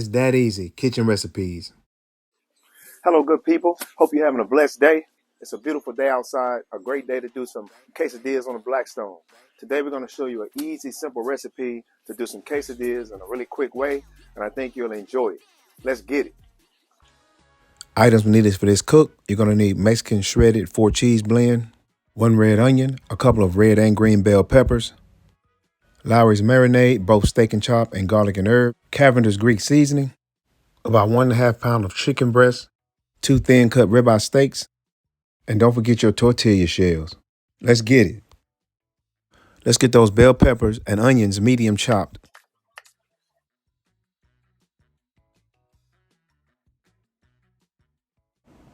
It's that easy. Kitchen recipes. Hello, good people. Hope you're having a blessed day. It's a beautiful day outside, a great day to do some quesadillas on the Blackstone. Today, we're going to show you an easy, simple recipe to do some quesadillas in a really quick way, and I think you'll enjoy it. Let's get it. Items needed for this cook. You're going to need Mexican shredded 4-cheese blend, 1 red onion, a couple of red and green bell peppers, Lowry's marinade, both steak and chop, and garlic and herb, Cavender's Greek seasoning, about 1.5 pounds of chicken breast, 2 thin cut ribeye steaks, and don't forget your tortilla shells. Let's get it. Let's get those bell peppers and onions medium chopped.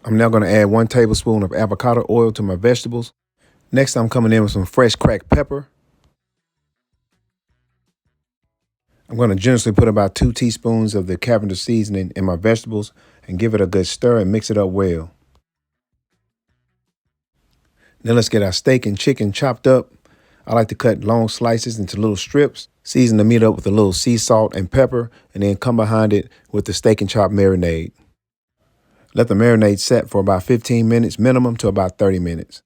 I'm now going to add 1 tablespoon of avocado oil to my vegetables. Next, I'm coming in with some fresh cracked pepper. I'm going to generously put about 2 teaspoons of the Cavender seasoning in my vegetables and give it a good stir and mix it up well. Then let's get our steak and chicken chopped up. I like to cut long slices into little strips, season the meat up with a little sea salt and pepper, and then come behind it with the steak and chop marinade. Let the marinade set for about 15 minutes minimum to about 30 minutes.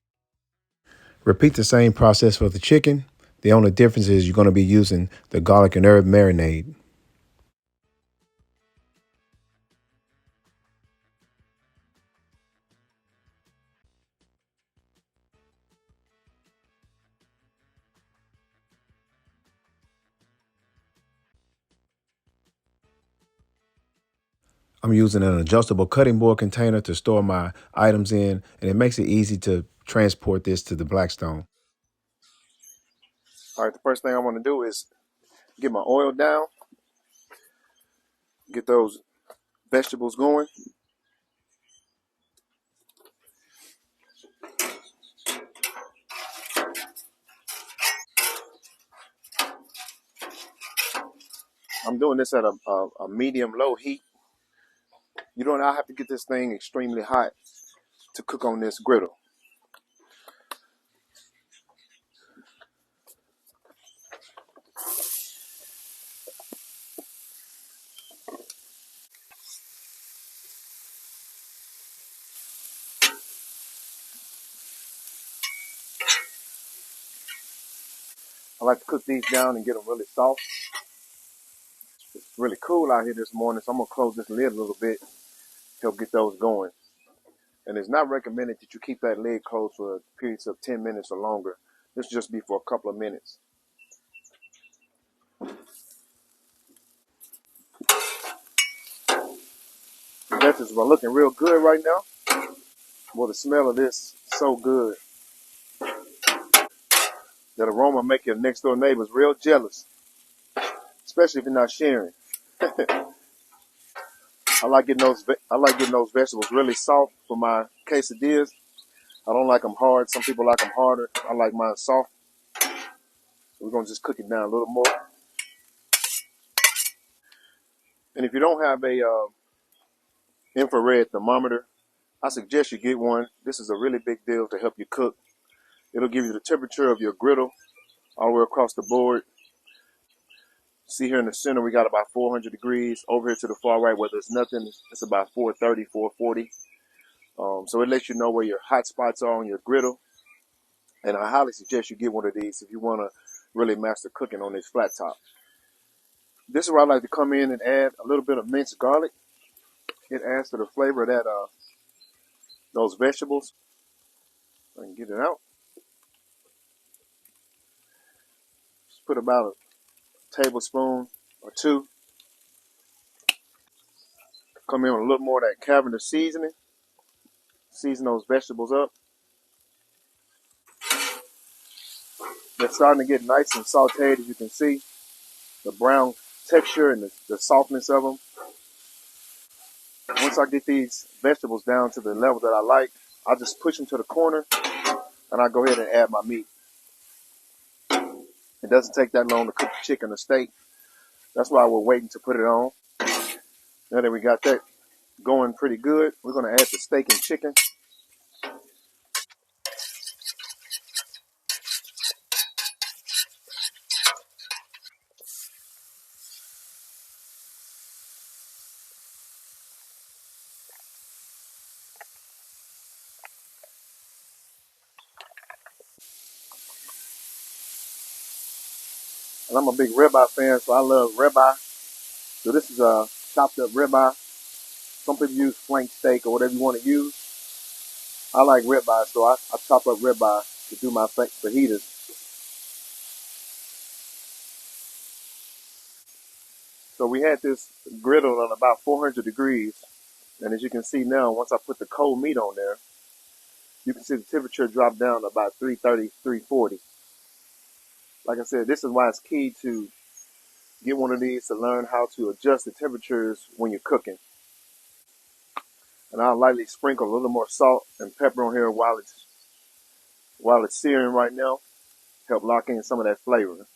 Repeat the same process for the chicken. The only difference is you're going to be using the garlic and herb marinade. I'm using an adjustable cutting board container to store my items in, and it makes it easy to transport this to the Blackstone. All right, the first thing I want to do is get my oil down, get those vegetables going. I'm doing this at a medium-low heat. You don't have to get this thing extremely hot to cook on this griddle. I like to cook these down and get them really soft. It's really cool out here this morning, so I'm going to close this lid a little bit, help get those going. And it's not recommended that you keep that lid closed for periods of 10 minutes or longer. This will just be for a couple of minutes. The vegetables are looking real good right now. Well, the smell of this is so good. That aroma make your next door neighbors real jealous, especially if you're not sharing. I like getting those vegetables really soft for my quesadillas. I don't like them hard. Some people like them harder. I like mine soft. We're gonna just cook it down a little more. And if you don't have a infrared thermometer, I suggest you get one. This is a really big deal to help you cook. It'll give you the temperature of your griddle all the way across the board. See here in the center, we got about 400 degrees. Over here to the far right where there's nothing, it's about 430, 440. So it lets you know where your hot spots are on your griddle. And I highly suggest you get one of these if you want to really master cooking on this flat top. This is where I like to come in and add a little bit of minced garlic. It adds to the flavor of that those vegetables. I can get it out. Just put about a tablespoon or 2. Come in with a little more of that Cavender seasoning. Season those vegetables up. They're starting to get nice and sauteed, as you can see. The brown texture and the softness of them. Once I get these vegetables down to the level that I like, I just push them to the corner and I go ahead and add my meat. It doesn't take that long to cook the chicken or steak. That's why we're waiting to put it on. Now that we got that going pretty good, we're going to add the steak and chicken. And I'm a big ribeye fan, so I love ribeye. So this is a chopped up ribeye. Some people use flank steak or whatever you want to use. I like ribeye, so I chop up ribeye to do my fajitas. So we had this griddle on about 400 degrees. And as you can see now, once I put the cold meat on there, you can see the temperature drop down to about 330, 340. Like I said, this is why it's key to get one of these to learn how to adjust the temperatures when you're cooking. And I'll lightly sprinkle a little more salt and pepper on here while it's searing right now. Help lock in some of that flavor.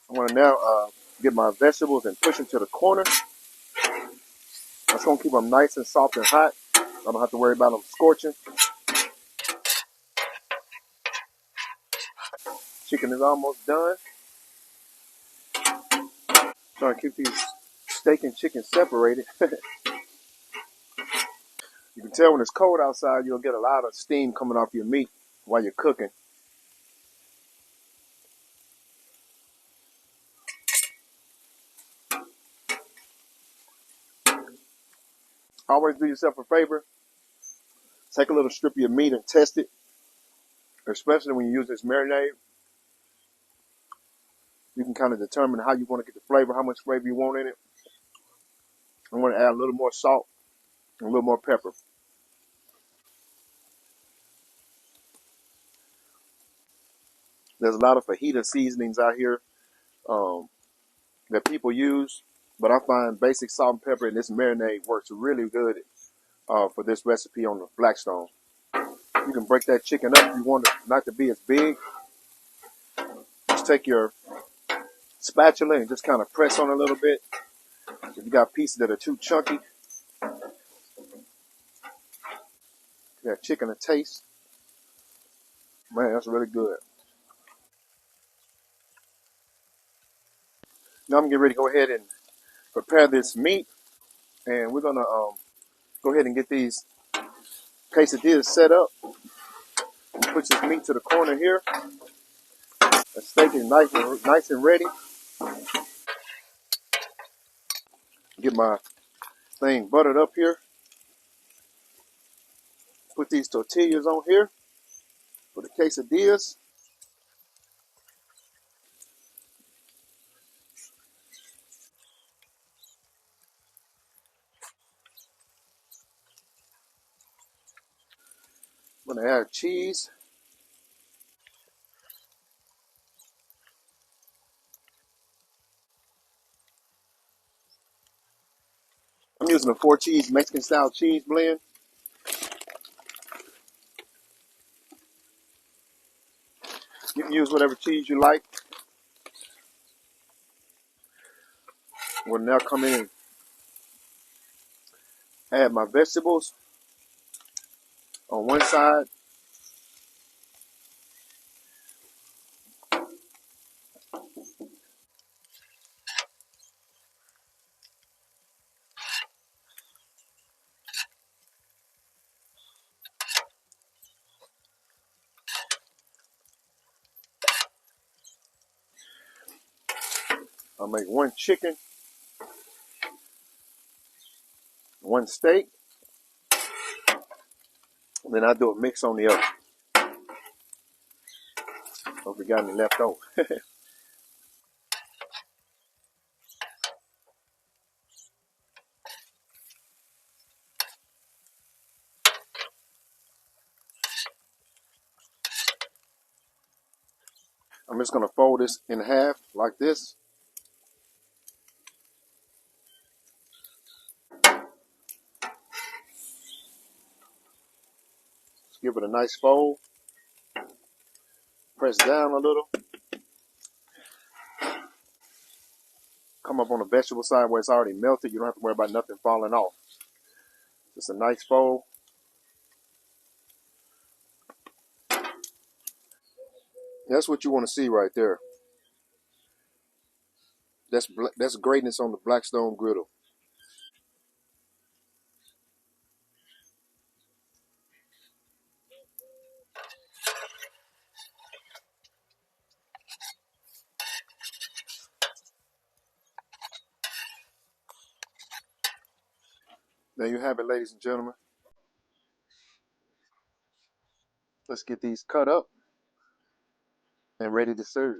I'm gonna now get my vegetables and push them to the corner. That's gonna keep them nice and soft and hot. I don't have to worry about them scorching. Chicken is almost done. Trying to keep these steak and chicken separated. You can tell when it's cold outside, you'll get a lot of steam coming off your meat while you're cooking. Always do yourself a favor. Take a little strip of your meat and test it, especially when you use this marinade. You can kind of determine how you want to get the flavor, how much flavor you want in it. I'm going to add a little more salt and a little more pepper. There's a lot of fajita seasonings out here um, that people use, but I find basic salt and pepper and this marinade works really good for this recipe on the Blackstone. You can break that chicken up if you want it not to be as big. Just take your spatula and just kind of press on it a little bit. If you got pieces that are too chunky, that chicken to taste, man, that's really good. Now I'm getting ready to go ahead and prepare this meat, and we're gonna go ahead and get these quesadillas set up. Put this meat to the corner here. The steak is nice and ready. Get my thing buttered up here. Put these tortillas on here for the quesadillas. I'm gonna add cheese. I'm using a 4-cheese Mexican style cheese blend. You can use whatever cheese you like. We'll now come in and add my vegetables on one side. I'll make one chicken, one steak, and then I'll do a mix on the other. Hope we got any left over. I'm just gonna fold this in half like this. Just give it a nice fold. Press down a little. Come up on the vegetable side where it's already melted. You don't have to worry about nothing falling off. Just a nice fold. That's what you want to see right there. That's greatness on the Blackstone Griddle. There you have it, ladies and gentlemen. Let's get these cut up and ready to serve.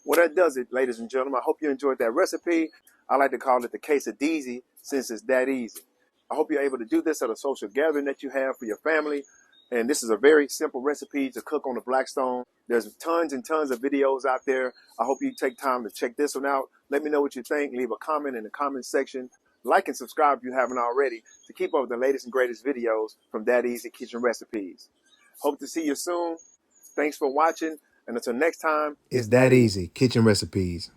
Well, that does it, ladies and gentlemen. I hope you enjoyed that recipe. I like to call it the Quesadilla since it's that easy. I hope you're able to do this at a social gathering that you have for your family. And this is a very simple recipe to cook on the Blackstone. There's tons and tons of videos out there. I hope you take time to check this one out. Let me know what you think. Leave a comment in the comment section. Like and subscribe if you haven't already to keep up with the latest and greatest videos from That Easy Kitchen Recipes. Hope to see you soon. Thanks for watching. And until next time, It's it's that that easy. easy. Kitchen recipes.